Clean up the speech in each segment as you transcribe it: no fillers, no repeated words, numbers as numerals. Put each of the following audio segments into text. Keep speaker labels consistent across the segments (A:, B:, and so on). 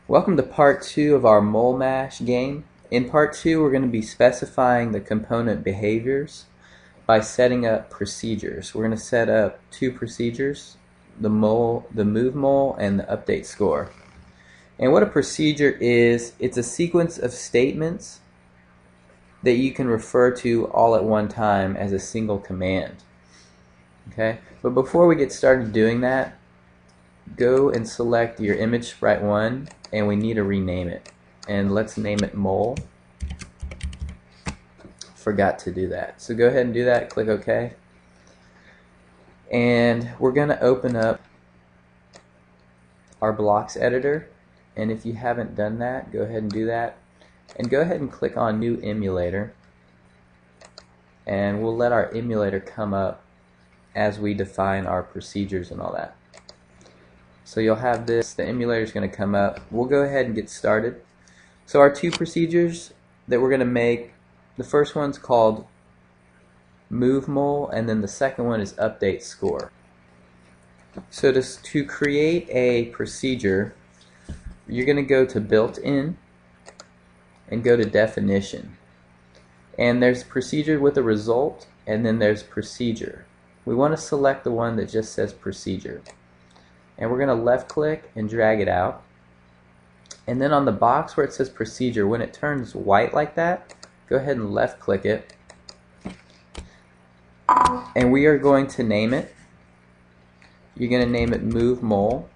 A: Welcome to part 2 of our mole mash game. In part 2 we're going to be specifying the component behaviors by setting up procedures. We're going to set up two procedures, the move mole and the update score. And what a procedure is, it's a sequence of statements that you can refer to all at one time as a single command. Okay, but before we get started doing that, go and select your image sprite 1 and we need to rename it, and let's name it mole. Forgot to do that, so go ahead and do that. Click OK, and we're going to open up our blocks editor, and if you haven't done that, go ahead and do that, and go ahead and click on new emulator, and we'll let our emulator come up as we define our procedures and all that. So you'll have this, the emulator is going to come up. We'll go ahead and get started. So our two procedures that we're going to make, the first one's called move mole, and then the second one is update score. So to create a procedure, you're going to go to built-in and go to definition. And there's procedure with a result, and then there's procedure. We want to select the one that just says procedure. And we're going to left click and drag it out, and then on the box where it says procedure, when it turns white like that, go ahead and left click it, and we are going to name it. You're going to name it move mole,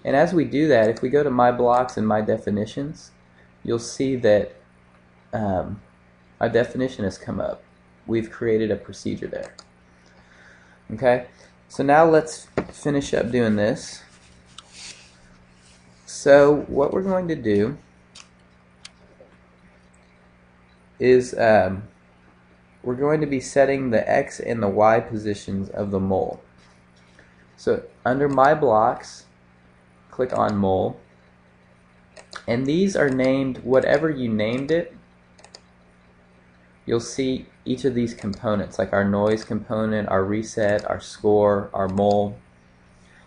A: and as we do that, if we go to my blocks and my definitions, you'll see that our definition has come up. We've created a procedure there. Okay, so now let's finish up doing this. So what we're going to do is we're going to be setting the X and the Y positions of the mole. So under my blocks, click on mole, and these are named whatever you named it. You'll see each of these components, like our noise component, our reset, our score, our mole.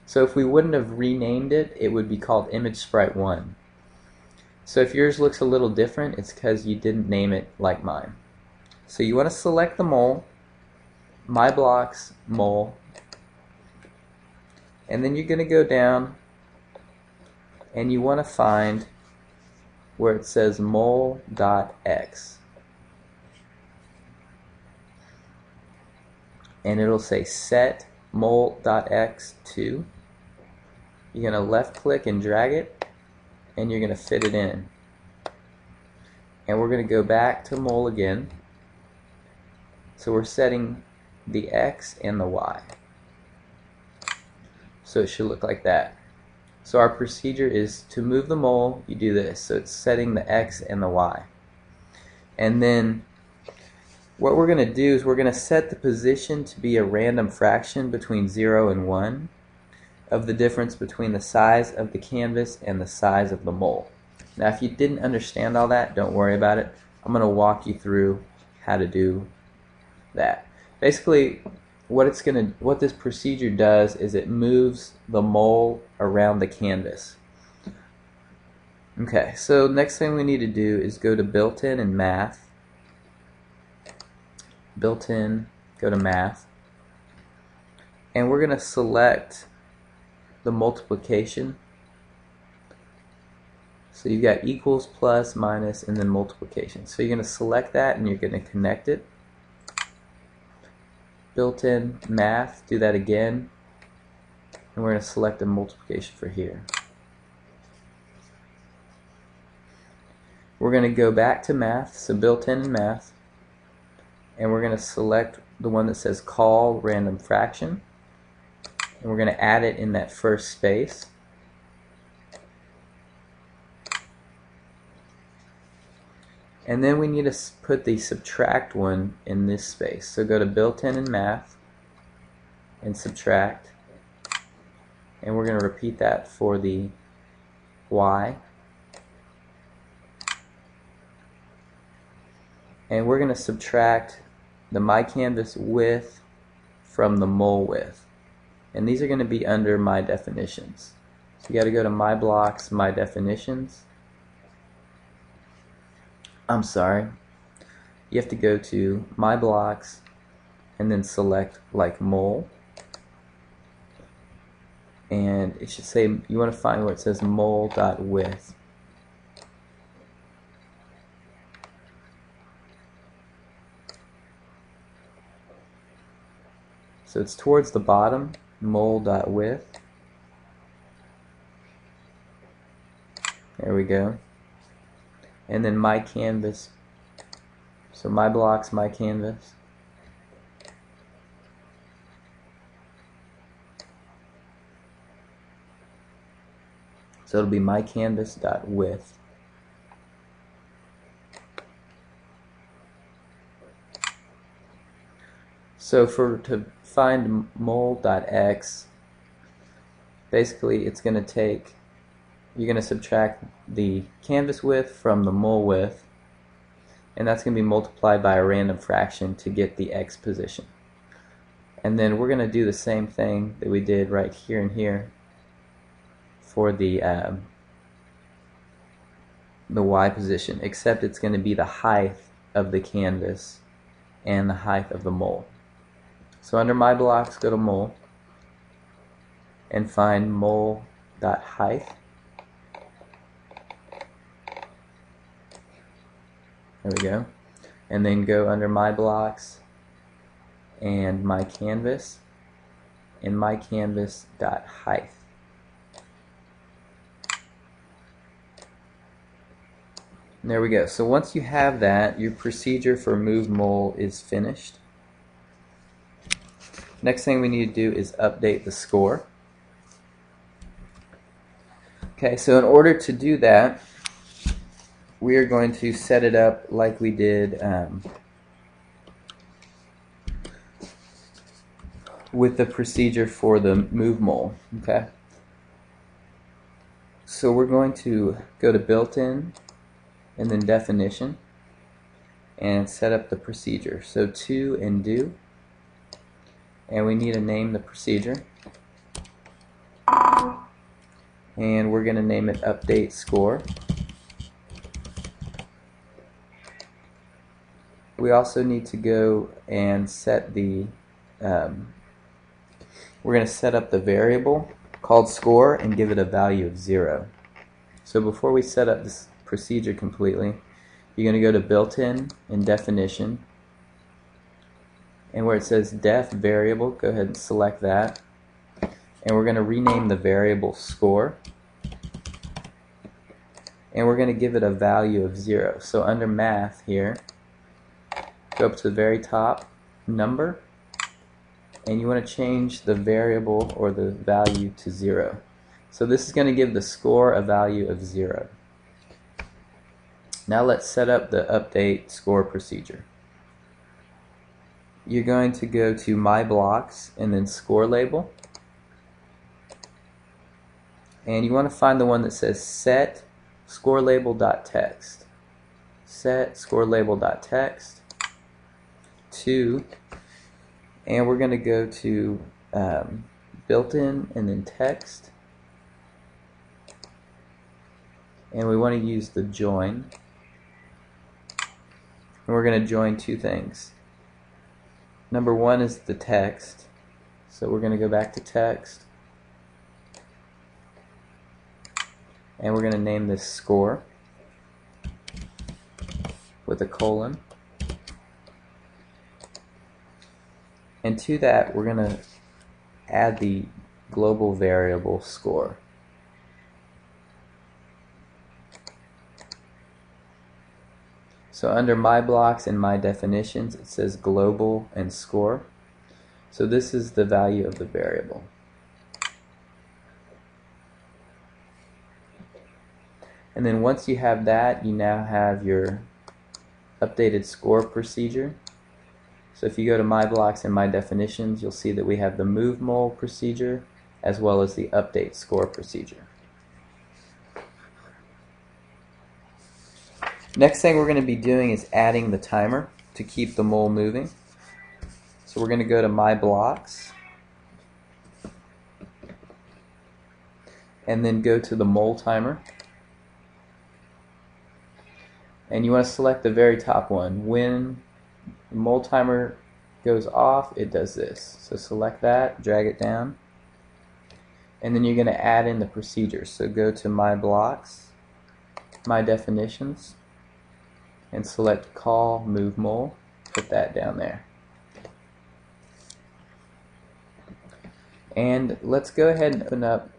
A: So if we wouldn't have renamed it, it would be called image sprite 1. So if yours looks a little different, it's because you didn't name it like mine. So you want to select the mole, my blocks, mole, and then you're going to go down and you want to find where it says mole.x. and it'll say set mole.x to. You're going to left click and drag it, and you're going to fit it in. And we're going to go back to mole again. So we're setting the X and the Y. So it should look like that. So our procedure is to move the mole, you do this. So it's setting the X and the Y. And then what we're going to do is we're going to set the position to be a random fraction between 0 and 1 of the difference between the size of the canvas and the size of the mole. Now if you didn't understand all that, don't worry about it. I'm going to walk you through how to do that. Basically what this procedure does is it moves the mole around the canvas. Okay, so next thing we need to do is go to built-in and math. Built-in, go to math, and we're going to select the multiplication. So you've got equals, plus, minus, and then multiplication. So you're going to select that and you're going to connect it. Built-in, math, do that again, and we're going to select the multiplication for here. We're going to go back to math, so built-in and math, and we're going to select the one that says call random fraction, and we're going to add it in that first space. And then we need to put the subtract one in this space. So go to built-in and math and subtract, and we're going to repeat that for the Y. And we're going to subtract the my canvas width from the mole width. and these are going to be under My Definitions. So you got to go to My Blocks, My Definitions. I'm sorry. You have to go to My Blocks and then select like mole. And it should say, you want to find where it says mole.width. So it's towards the bottom, mole.width. There we go. And then My Canvas. So My Blocks, My Canvas. So it'll be mycanvas.width. So to find mole.x, basically it's going to take, you're going to subtract the canvas width from the mole width, and that's going to be multiplied by a random fraction to get the x position. And then we're going to do the same thing that we did right here and here for the y position, except it's going to be the height of the canvas and the height of the mole. So under My Blocks, go to mole and find mole.height. There we go. And then go under My Blocks and My Canvas and mycanvas.height. There we go. So once you have that, your procedure for move mole is finished. Next thing we need to do is update the score. Okay, so in order to do that, we are going to set it up like we did with the procedure for the move mole. Okay, so we're going to go to built-in and then definition and set up the procedure. So to and do, and we need to name the procedure, and we're going to name it update score. We also need to go and set the we're going to set up the variable called score and give it a value of 0. So before we set up this procedure completely, you're going to go to built-in and definition, and where it says def variable, go ahead and select that, and we're going to rename the variable score, and we're going to give it a value of 0. So under math here, go up to the very top, number, and you want to change the variable or the value to 0. So this is going to give the score a value of 0. Now let's set up the update score procedure. You're going to go to My Blocks and then Score Label, and you want to find the one that says Set Score Label.text. Set Score Label.text to, and we're going to go to built-in and then text, and we want to use the join, and we're going to join two things. Number one is the text, so we're going to go back to text, and we're going to name this score with a colon, and to that we're going to add the global variable score. So under My Blocks and My Definitions, it says global and score. So this is the value of the variable. And then once you have that, you now have your updated score procedure. So if you go to My Blocks and My Definitions, you'll see that we have the move mole procedure as well as the update score procedure. Next thing we're going to be doing is adding the timer to keep the mole moving. So we're going to go to My Blocks and then go to the mole timer, and you want to select the very top one. When the mole timer goes off, it does this. So select that, drag it down, and then you're going to add in the procedures. So go to My Blocks, My Definitions, and select Call Move Mole. Put that down there. And let's go ahead and open up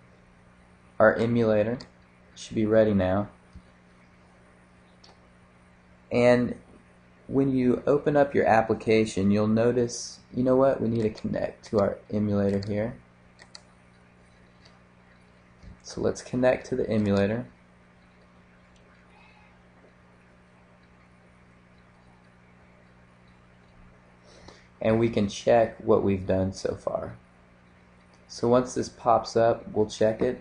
A: our emulator. It should be ready now. And when you open up your application, you'll notice, you know what, we need to connect to our emulator here. So let's connect to the emulator. And we can check what we've done so far. So once this pops up, we'll check it.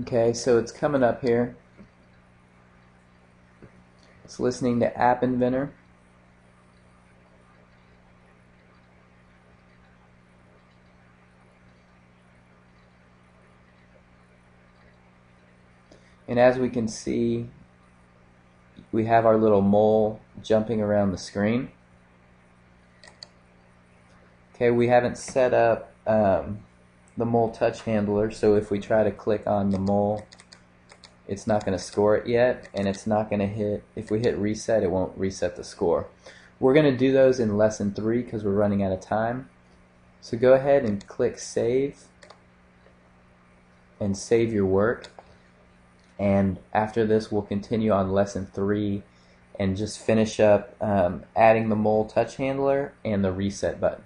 A: Okay, so it's coming up here. It's listening to App Inventor. And as we can see, we have our little mole jumping around the screen. Okay, we haven't set up the mole touch handler, so if we try to click on the mole, it's not going to score it yet, and it's not going to hit, if we hit reset, it won't reset the score. We're going to do those in lesson 3 because we're running out of time. So go ahead and click save and save your work. And after this, we'll continue on lesson 3 and just finish up adding the mole touch handler and the reset button.